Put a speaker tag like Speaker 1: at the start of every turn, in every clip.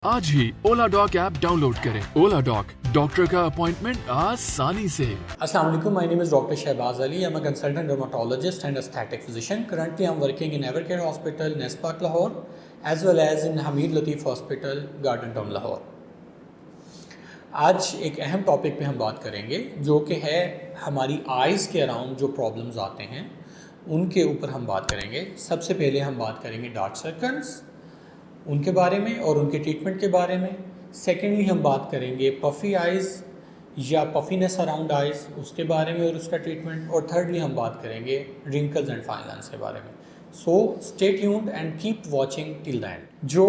Speaker 1: आज ही ओला dock app download करें। ओला dock, doctor का अपॉइंटमेंट आसानी से।
Speaker 2: Assalamu alaikum. My name is Dr. Shehbaz Ali. I'm a consultant dermatologist and aesthetic physician. Currently, I'm working in Evercare Hospital, Nespark, Lahore, as well as in Hamid Latif Hospital, Garden Town, Lahore. आज एक अहम topic पे हम बात करेंगे जो कि है हमारी आइज़ के अराउंड जो प्रॉब्लम्स आते हैं उनके ऊपर हम बात करेंगे। सबसे पहले हम बात करेंगे डार्क सर्कल्स उनके बारे में और उनके ट्रीटमेंट के बारे में। सेकेंडली हम बात करेंगे पफ़ी आइज़ या पफ़ीनेस अराउंड आइज़ उसके बारे में और उसका ट्रीटमेंट। और थर्डली हम बात करेंगे रिंकल्स एंड फाइन लाइन्स के बारे में। So stay tuned and keep watching till the end. जो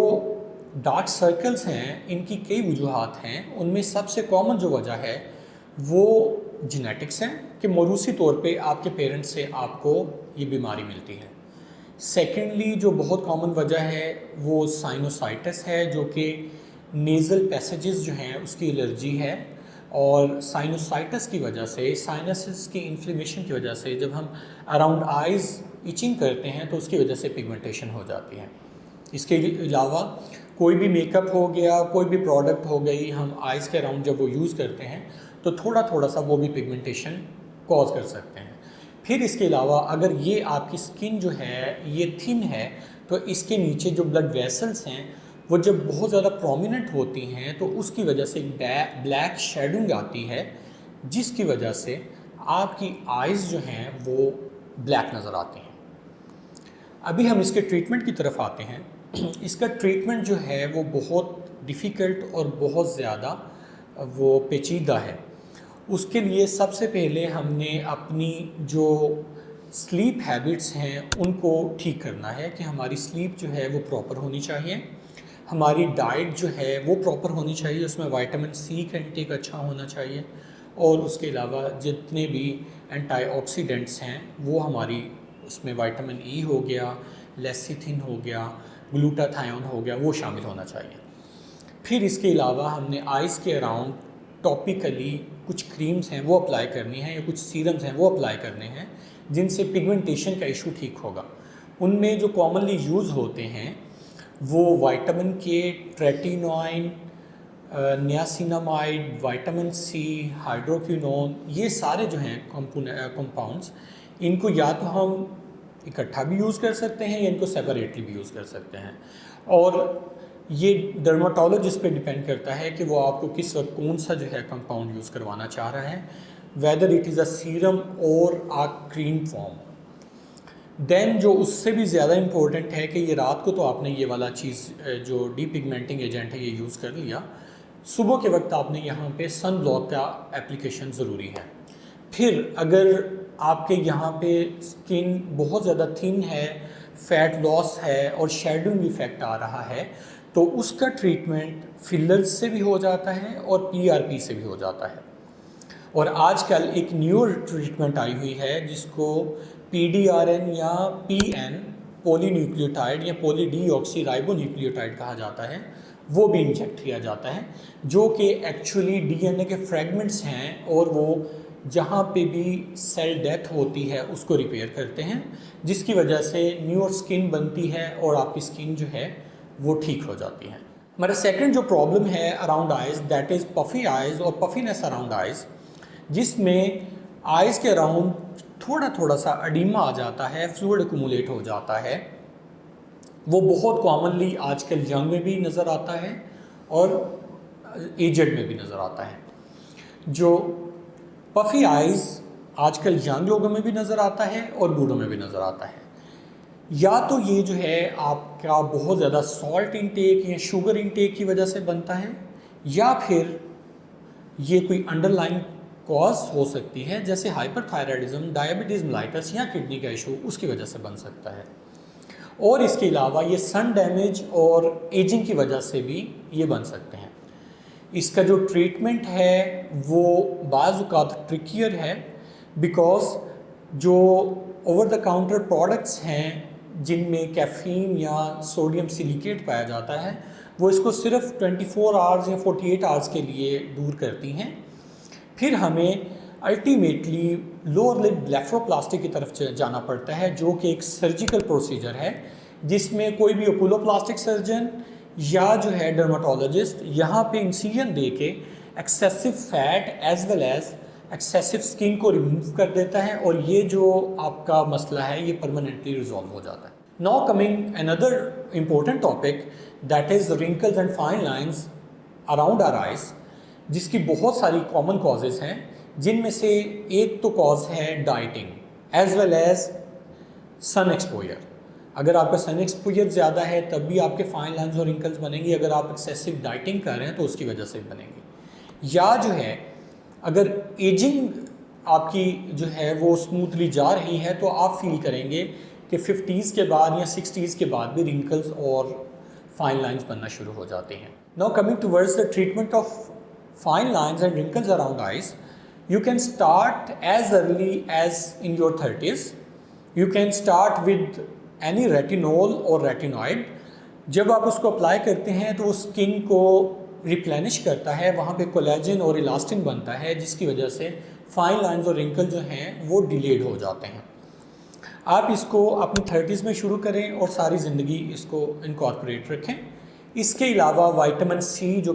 Speaker 2: डार्क सर्कल्स हैं इनकी कई वजूहात हैं। उनमें सबसे कॉमन जो वजह है वो जेनेटिक्स है कि मौरूसी तौर पे आपके पेरेंट्स से आपको ये बीमारी मिलती है। सेकेंडली जो बहुत कॉमन वजह है वो साइनोसाइटिस है जो कि नेज़ल पैसेजेस जो हैं उसकी एलर्जी है। और साइनोसाइटिस की वजह से, साइनसेस की इन्फ्लेमेशन की वजह से जब हम अराउंड आइज़ इचिंग करते हैं तो उसकी वजह से पिगमेंटेशन हो जाती है। इसके अलावा कोई भी मेकअप हो गया, कोई भी प्रोडक्ट हो गई, हम आइज़ के अराउंड जब वो यूज़ करते हैं तो थोड़ा थोड़ा सा वो भी पिगमेंटेशन कॉज कर सकते हैं। फिर इसके अलावा अगर ये आपकी स्किन जो है ये थिन है तो इसके नीचे जो ब्लड वेसल्स हैं वो जब बहुत ज़्यादा प्रोमिनेंट होती हैं तो उसकी वजह से एक ब्लैक शेडिंग आती है जिसकी वजह से आपकी आइज़ जो हैं वो ब्लैक नज़र आती हैं। अभी हम इसके ट्रीटमेंट की तरफ आते हैं। इसका ट्रीटमेंट जो है वो बहुत डिफ़िकल्ट और बहुत ज़्यादा वो पेचीदा है। उसके लिए सबसे पहले हमने अपनी जो स्लीप हैबिट्स हैं उनको ठीक करना है कि हमारी स्लीप जो है वो प्रॉपर होनी चाहिए। हमारी डाइट जो है वो प्रॉपर होनी चाहिए, उसमें विटामिन सी का इंटेक अच्छा होना चाहिए। और उसके अलावा जितने भी एंटीऑक्सीडेंट्स हैं वो हमारी उसमें विटामिन ई हो गया, लेसिथिन हो गया, ग्लूटाथायोन हो गया, वो शामिल होना चाहिए। फिर इसके अलावा हमने आइज़ के अराउंड टॉपिकली कुछ क्रीम्स हैं वो अप्लाई करनी है या कुछ सीरम्स हैं वो अप्लाई करने हैं जिनसे पिगमेंटेशन का इशू ठीक होगा। उनमें जो कॉमनली यूज़ होते हैं वो vitamin K, tretinoin, niacinamide, vitamin C, hydroquinone, ये सारे जो हैं कंपाउंड्स, इनको या तो हम इकट्ठा भी यूज़ कर सकते हैं या इनको सेपरेटली भी यूज़ कर सकते हैं। और ये डर्माटोलॉजिस्ट पे डिपेंड करता है कि वो आपको किस वक्त कौन सा जो है कंपाउंड यूज़ करवाना चाह रहा है, whether it is a serum और अ क्रीम फॉर्म। देन जो उससे भी ज़्यादा इम्पोर्टेंट है कि ये रात को तो आपने ये वाला चीज़ जो डीपिगमेंटिंग एजेंट है ये यूज़ कर लिया, सुबह के वक्त आपने यहाँ पे सन ब्लॉक का एप्लीकेशन ज़रूरी है। फिर अगर आपके यहाँ पे स्किन बहुत ज़्यादा थिन है, फैट लॉस है और शेडिंग इफेक्ट आ रहा है तो उसका ट्रीटमेंट फिलर्स से भी हो जाता है और पीआरपी से भी हो जाता है। और आजकल एक न्यू ट्रीटमेंट आई हुई है जिसको पीडीआरएन या पीएन, पॉलीन्यूक्लियोटाइड या पॉलीडीऑक्सीराइबोन्यूक्लियोटाइड कहा जाता है, वो भी इंजेक्ट किया जाता है जो कि एक्चुअली डीएनए के फ्रेगमेंट्स हैं और वो जहाँ पे भी सेल डेथ होती है उसको रिपेयर करते हैं जिसकी वजह से न्यू स्किन बनती है और आपकी स्किन जो है वो ठीक हो जाती है। हमारा सेकंड जो प्रॉब्लम है around eyes that is puffy eyes और पफ़ीनेस अराउंड आइज़, जिसमें आइज़ के अराउंड थोड़ा थोड़ा सा अडीमा आ जाता है, फ्लूइड एक्यूमुलेट हो जाता है। वो बहुत कॉमनली आजकल यंग में भी नज़र आता है और एजड में भी नज़र आता है। जो पफ़ी आइज़ आजकल यंग लोगों में भी नज़र आता है और बूढ़ों में भी नज़र आता है। या तो ये जो है आपका बहुत ज़्यादा सॉल्ट इंटेक या शुगर इंटेक की वजह से बनता है या फिर ये कोई अंडरलाइन कॉज हो सकती है जैसे हाइपरथायराइडिज्म, डायबिटीज़ मेलाइटस या किडनी का इशू उसकी वजह से बन सकता है। और इसके अलावा ये सन डैमेज और एजिंग की वजह से भी ये बन सकते हैं। इसका जो ट्रीटमेंट है वो बाज़ औक़ात ट्रिकियर है बिकॉज जो ओवर द काउंटर प्रोडक्ट्स हैं जिनमें कैफ़ीन या सोडियम सिलिकेट पाया जाता है वो इसको सिर्फ 24 आवर्स या 48 आवर्स के लिए दूर करती हैं। फिर हमें अल्टीमेटली लोअर लिड ब्लेफरोप्लास्टी की तरफ जाना पड़ता है जो कि एक सर्जिकल प्रोसीजर है जिसमें कोई भी अपोलो प्लास्टिक सर्जन या जो है डर्माटोलॉजिस्ट यहाँ पे इंसिजन दे के excessive fat as well as excessive skin को रिमूव कर देता है और ये जो आपका मसला है ये परमानेंटली रिजॉल्व हो जाता है। Now coming another important topic that is wrinkles and fine lines around our eyes, जिसकी बहुत सारी कॉमन कॉजेज़ हैं, जिनमें से एक तो कॉज है dieting as well as sun exposure. अगर आपका सन एक्सपोजर ज़्यादा है तब भी आपके फाइन लाइंस और रिंकल्स बनेंगी, अगर आप एक्सेसिव डाइटिंग कर रहे हैं तो उसकी वजह से बनेंगी। या जो है अगर एजिंग आपकी जो है वो स्मूथली जा रही है तो आप फील करेंगे कि 50s के बाद या 60s के बाद भी रिंकल्स और फाइन लाइंस बनना शुरू हो जाते हैं। Now coming towards the treatment of fine lines and wrinkles around eyes, you can start as early as in your 30s. You can start with any retinol or retinoid. जब आप उसको apply करते हैं तो वो स्किन को replenish करता है, वहाँ पे कोलेजन और इलास्टिन बनता है, जिसकी वजह से फाइन लाइंस और रिंकल जो हैं वो डिलेड हो जाते हैं। आप इसको अपनी 30s में शुरू करें और सारी ज़िंदगी इसको इनकॉर्पोरेट रखें। इसके अलावा विटामिन सी जो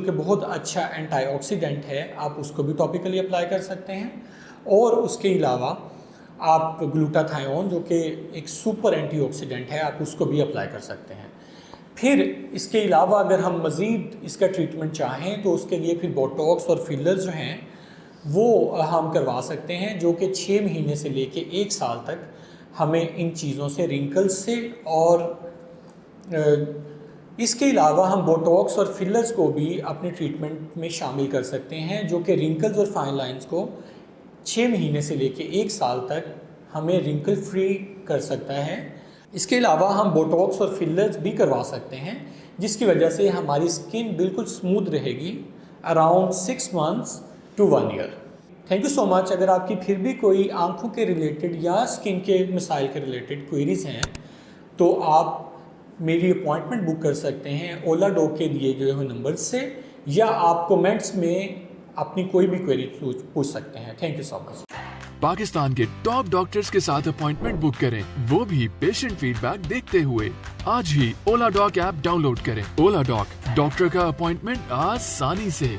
Speaker 2: कि बहुत अच्छा एंटीऑक्सीडेंट है, आप उसको भी टॉपिकली अप्लाई कर सकते हैं। और उसके अलावा आप ग्लूटाथायोन जो कि एक सुपर एंटीऑक्सीडेंट है, आप उसको भी अप्लाई कर सकते हैं। फिर इसके अलावा अगर हम मज़ीद इसका ट्रीटमेंट चाहें तो उसके लिए फिर बोटॉक्स और फिलर्स जो हैं वो हम करवा सकते हैं, जो कि 6 महीने से लेके 1 साल तक हमें इन चीज़ों से, रिंकल्स से और इसके अलावा हम बोटॉक्स और फिलर्स को भी अपने ट्रीटमेंट में शामिल कर सकते हैं, जो कि रिंकल्स और फाइन लाइंस को 6 महीने से लेके 1 साल तक हमें रिंकल फ्री कर सकता है। इसके अलावा हम बोटॉक्स और फिलर्स भी करवा सकते हैं, जिसकी वजह से हमारी स्किन बिल्कुल स्मूथ रहेगी around 6 months to 1 year। Thank you so much. अगर आपकी फिर भी कोई आँखों के रिलेटेड या स्किन के मसाइल के रिलेटेड क्वेरीज़ हैं तो आप मेरी अपॉइंटमेंट बुक कर सकते हैं ओला डॉग के दिए गए हुए नंबर से, या आप कमेंट्स में अपनी कोई भी क्वेरी पूछ सकते हैं। Thank you so much.
Speaker 1: Pakistan के टॉप डॉक्टर्स के साथ अपॉइंटमेंट बुक करें, वो भी पेशेंट फीडबैक देखते हुए। आज ही ओला डॉग ऐप डाउनलोड करें। ओला डॉग, डॉक्टर का अपॉइंटमेंट आसानी से।